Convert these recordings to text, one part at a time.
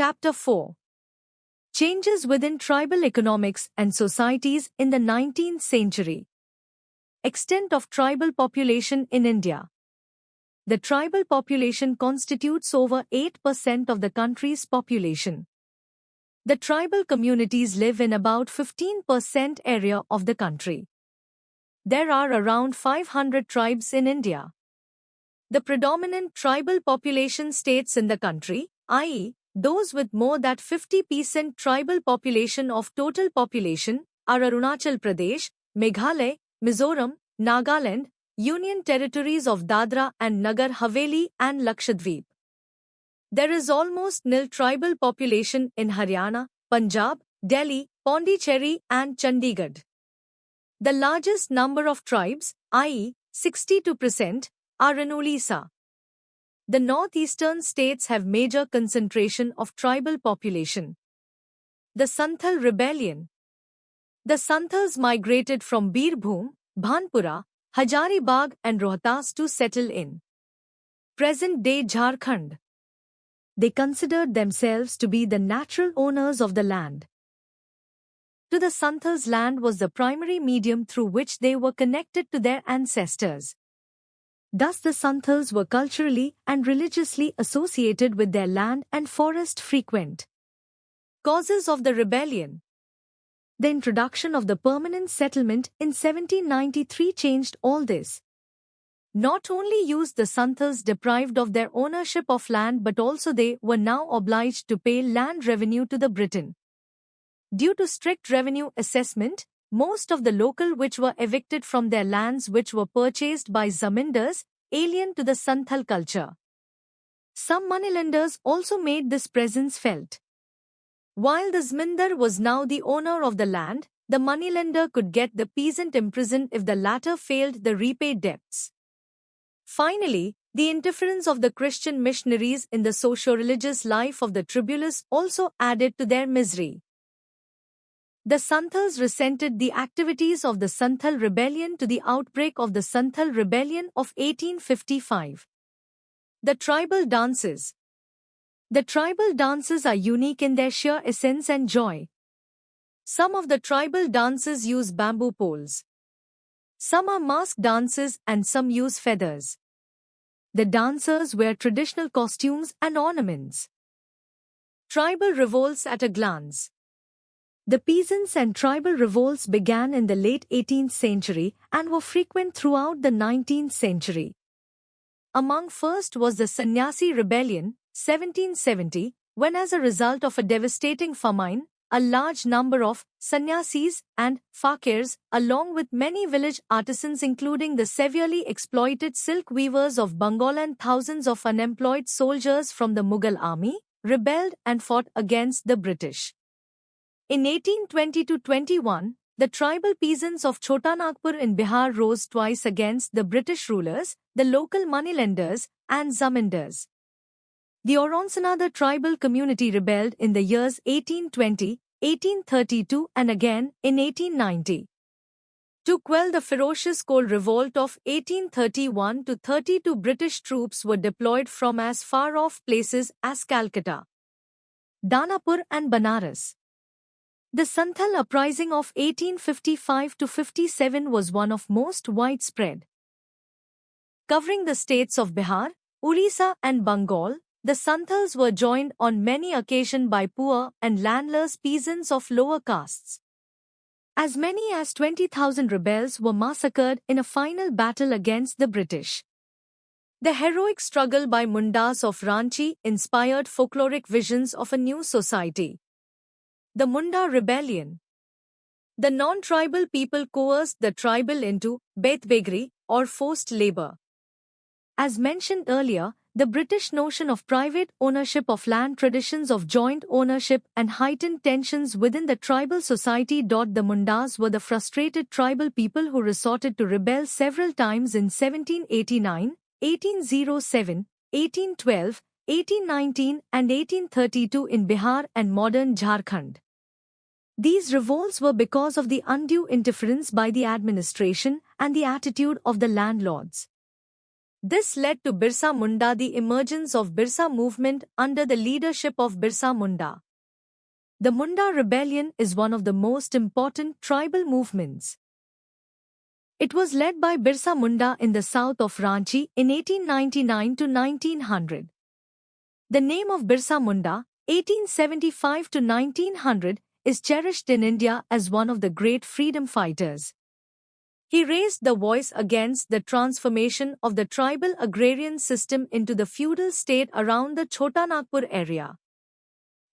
Chapter 4. Changes within tribal economics and societies in the 19th century. Extent of tribal population in India. The tribal population constitutes over 8% of the country's population. The tribal communities live in about 15% area of the country. There are around 500 tribes in India. The predominant tribal population states in the country, i.e., those with more than 50% tribal population of total population, are Arunachal Pradesh, Meghalaya, Mizoram, Nagaland, Union Territories of Dadra and Nagar Haveli and Lakshadweep. There is almost nil tribal population in Haryana, Punjab, Delhi, Pondicherry and Chandigarh. The largest number of tribes, i.e., 62%, are in Odisha. The northeastern states have major concentration of tribal population. The Santhal Rebellion. The Santhals migrated from Birbhum, Bhanpura, Hazaribagh and Rohtas to settle in present-day Jharkhand. They considered themselves to be the natural owners of the land. To the Santhals, land was the primary medium through which they were connected to their ancestors. Thus the Santhals were culturally and religiously associated with their land and forest frequent. Causes of the rebellion. The introduction of the permanent settlement in 1793 changed all this. Not only used the Santhals deprived of their ownership of land, but also they were now obliged to pay land revenue to the Britain. Due to strict revenue assessment, most of the local which were evicted from their lands which were purchased by zamindars, alien to the Santhal culture. Some moneylenders also made this presence felt. While the zamindar was now the owner of the land, the moneylender could get the peasant imprisoned if the latter failed the repaid debts. Finally, the interference of the Christian missionaries in the socio-religious life of the tribulus also added to their misery. The Santhals resented the activities of the Santhal Rebellion to the outbreak of the Santhal Rebellion of 1855. The tribal dances. The tribal dances are unique in their sheer essence and joy. Some of the tribal dances use bamboo poles. Some are mask dances and some use feathers. The dancers wear traditional costumes and ornaments. Tribal revolts at a glance. The peasants and tribal revolts began in the late 18th century and were frequent throughout the 19th century. Among first was the Sannyasi Rebellion, 1770, when as a result of a devastating famine, a large number of sannyasis and fakirs, along with many village artisans including the severely exploited silk weavers of Bengal and thousands of unemployed soldiers from the Mughal army, rebelled and fought against the British. In 1820-21, the tribal peasants of Chotanagpur in Bihar rose twice against the British rulers, the local moneylenders, and zamindars. The Oronsanada tribal community rebelled in the years 1820, 1832 and again in 1890. To quell the ferocious coal revolt of 1831-32, British troops were deployed from as far-off places as Calcutta, Danapur and Banaras. The Santhal uprising of 1855-57 was one of most widespread. Covering the states of Bihar, Orissa and Bengal, the Santhals were joined on many occasions by poor and landless peasants of lower castes. As many as 20,000 rebels were massacred in a final battle against the British. The heroic struggle by Mundas of Ranchi inspired folkloric visions of a new society. The Munda Rebellion. The non-tribal people coerced the tribal into Baithbegri or forced labor. As mentioned earlier, the British notion of private ownership of land, traditions of joint ownership and heightened tensions within the tribal society. The Mundas were the frustrated tribal people who resorted to rebel several times in 1789, 1807, 1812, 1819 and 1832 in Bihar and modern Jharkhand. These revolts were because of the undue interference by the administration and the attitude of the landlords. This led to Birsa Munda, the emergence of Birsa movement under the leadership of Birsa Munda. The Munda rebellion is one of the most important tribal movements. It was led by Birsa Munda in the south of Ranchi in 1899 to 1900. The name of Birsa Munda, 1875 to 1900, is cherished in India as one of the great freedom fighters. He raised the voice against the transformation of the tribal agrarian system into the feudal state around the Chota Nagpur area.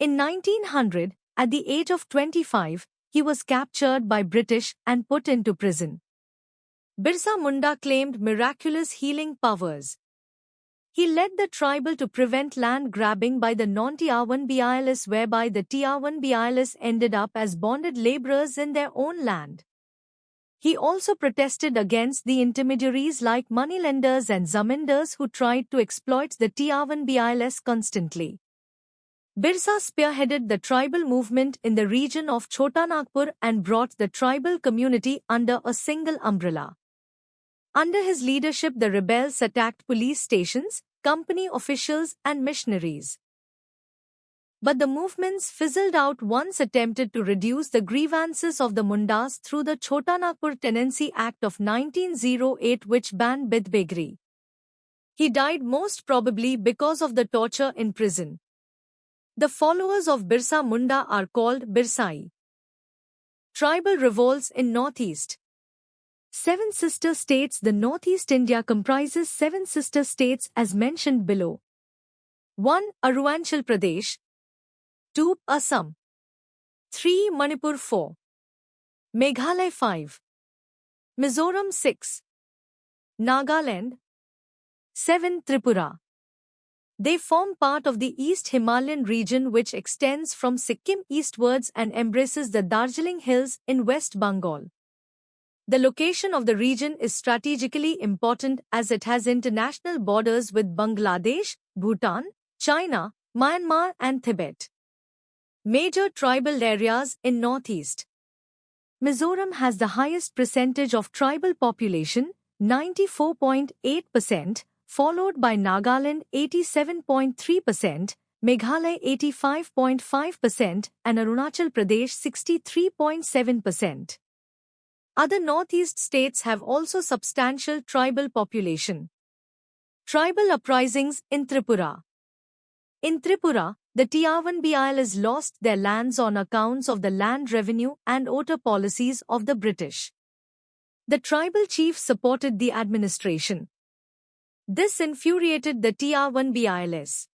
In 1900, at the age of 25, he was captured by British and put into prison. Birsa Munda claimed miraculous healing powers. He led the tribal to prevent land grabbing by the non-Tiawan-Bialis, whereby the Tiawan-Bialis ended up as bonded laborers in their own land. He also protested against the intermediaries like moneylenders and zamindars who tried to exploit the Tiawan-Bialis constantly. Birsa spearheaded the tribal movement in the region of Chota Nagpur and brought the tribal community under a single umbrella. Under his leadership, the rebels attacked police stations, company officials, and missionaries. But the movements fizzled out once attempted to reduce the grievances of the Mundas through the Chota Nagpur Tenancy Act of 1908, which banned bidbegri. He died most probably because of the torture in prison. The followers of Birsa Munda are called Birsai. Tribal revolts in Northeast. Seven sister states. The Northeast India comprises seven sister states as mentioned below. 1. Arunachal Pradesh. 2. Assam. 3. Manipur. 4. Meghalaya. 5. Mizoram. 6. Nagaland. 7. Tripura. They form part of the East Himalayan region, which extends from Sikkim eastwards and embraces the Darjeeling Hills in West Bengal. The location of the region is strategically important as it has international borders with Bangladesh, Bhutan, China, Myanmar and Tibet. Major tribal areas in Northeast. Mizoram has the highest percentage of tribal population, 94.8%, followed by Nagaland 87.3%, Meghalaya 85.5% and Arunachal Pradesh 63.7%. Other Northeast states have also substantial tribal population. Tribal uprisings in Tripura. In Tripura, the Tiawan-Bialis lost their lands on accounts of the land revenue and otter policies of the British. The tribal chief supported the administration. This infuriated the Tiawan-Bialis.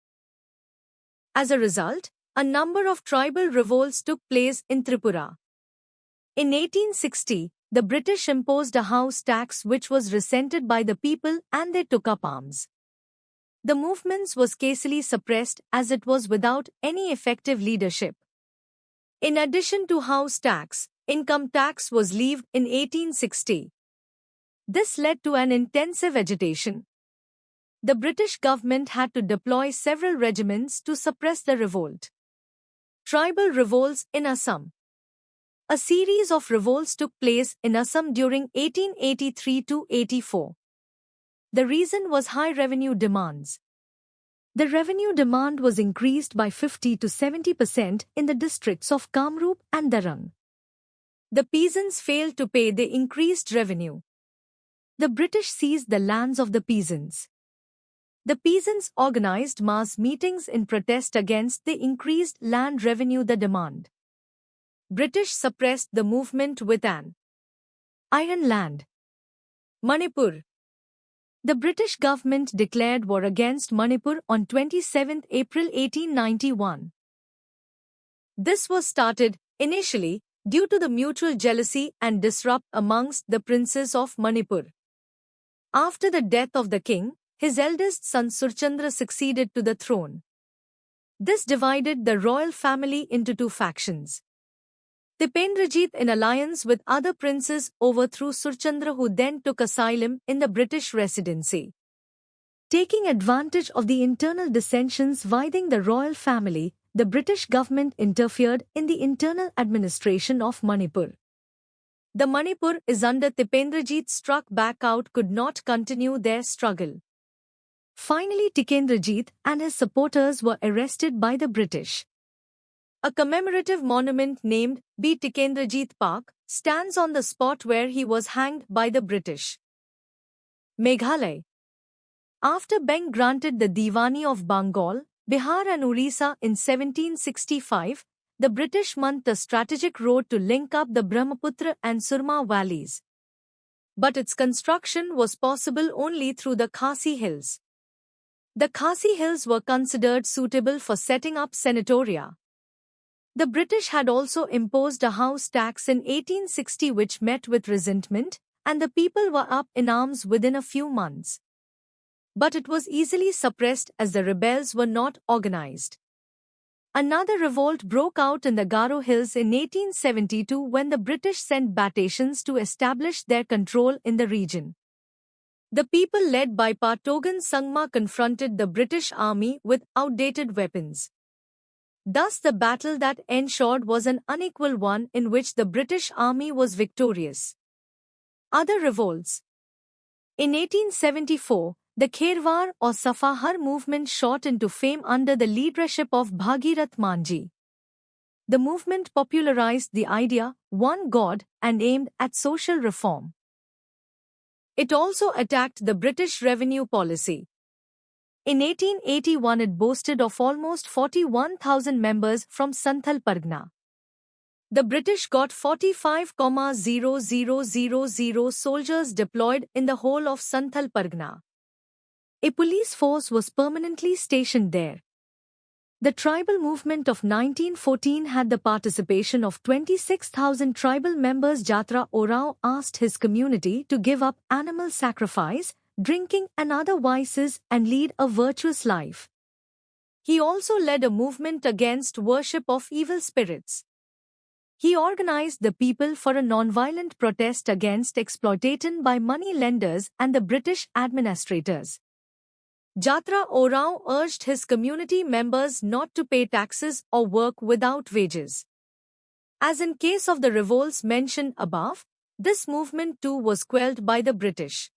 As a result, a number of tribal revolts took place in Tripura. In 1860, the British imposed a house tax which was resented by the people and they took up arms. The movement was casually suppressed as it was without any effective leadership. In addition to house tax, income tax was levied in 1860. This led to an intensive agitation. The British government had to deploy several regiments to suppress the revolt. Tribal revolts in Assam. A series of revolts took place in Assam during 1883 to 84. The reason was high revenue demands. The revenue demand was increased by 50 to 70% in the districts of Kamrup and Darang. The peasants failed to pay the increased revenue. The British seized the lands of the peasants. The peasants organized mass meetings in protest against the increased land revenue demand. British suppressed the movement with an iron land. Manipur. The British government declared war against Manipur on 27 April 1891. This was started, initially, due to the mutual jealousy and disrupt amongst the princes of Manipur. After the death of the king, his eldest son Surchandra succeeded to the throne. This divided the royal family into two factions. Tipendrajit, in alliance with other princes, overthrew Surchandra, who then took asylum in the British Residency. Taking advantage of the internal dissensions within the royal family, the British government interfered in the internal administration of Manipur. The Manipur is under Tipendrajit struck back out could not continue their struggle. Finally, Tikendrajit and his supporters were arrested by the British. A commemorative monument named B. Tikendrajit Park stands on the spot where he was hanged by the British. Meghalaya. After Beng granted the Diwani of Bengal, Bihar and Orissa in 1765, the British meant the strategic road to link up the Brahmaputra and Surma valleys. But its construction was possible only through the Khasi Hills. The Khasi Hills were considered suitable for setting up sanatoria. The British had also imposed a house tax in 1860 which met with resentment, and the people were up in arms within a few months. But it was easily suppressed as the rebels were not organized. Another revolt broke out in the Garo Hills in 1872 when the British sent battalions to establish their control in the region. The people led by Patogan Sangma confronted the British army with outdated weapons. Thus the battle that ensued was an unequal one in which the British army was victorious. Other revolts. In 1874, the Kherwar or Safahar movement shot into fame under the leadership of Bhagirath Manjhi. The movement popularized the idea, one God, and aimed at social reform. It also attacked the British revenue policy. In 1881 it boasted of almost 41,000 members from Santhal Pargana. The British got 45,000 soldiers deployed in the whole of Santhal Pargana. A police force was permanently stationed there. The tribal movement of 1914 had the participation of 26,000 tribal members. Jatra Orao asked his community to give up animal sacrifice, drinking and other vices and lead a virtuous life. He also led a movement against worship of evil spirits. He organized the people for a non-violent protest against exploitation by money lenders and the British administrators. Jatra Orao urged his community members not to pay taxes or work without wages. As in case of the revolts mentioned above, this movement too was quelled by the British.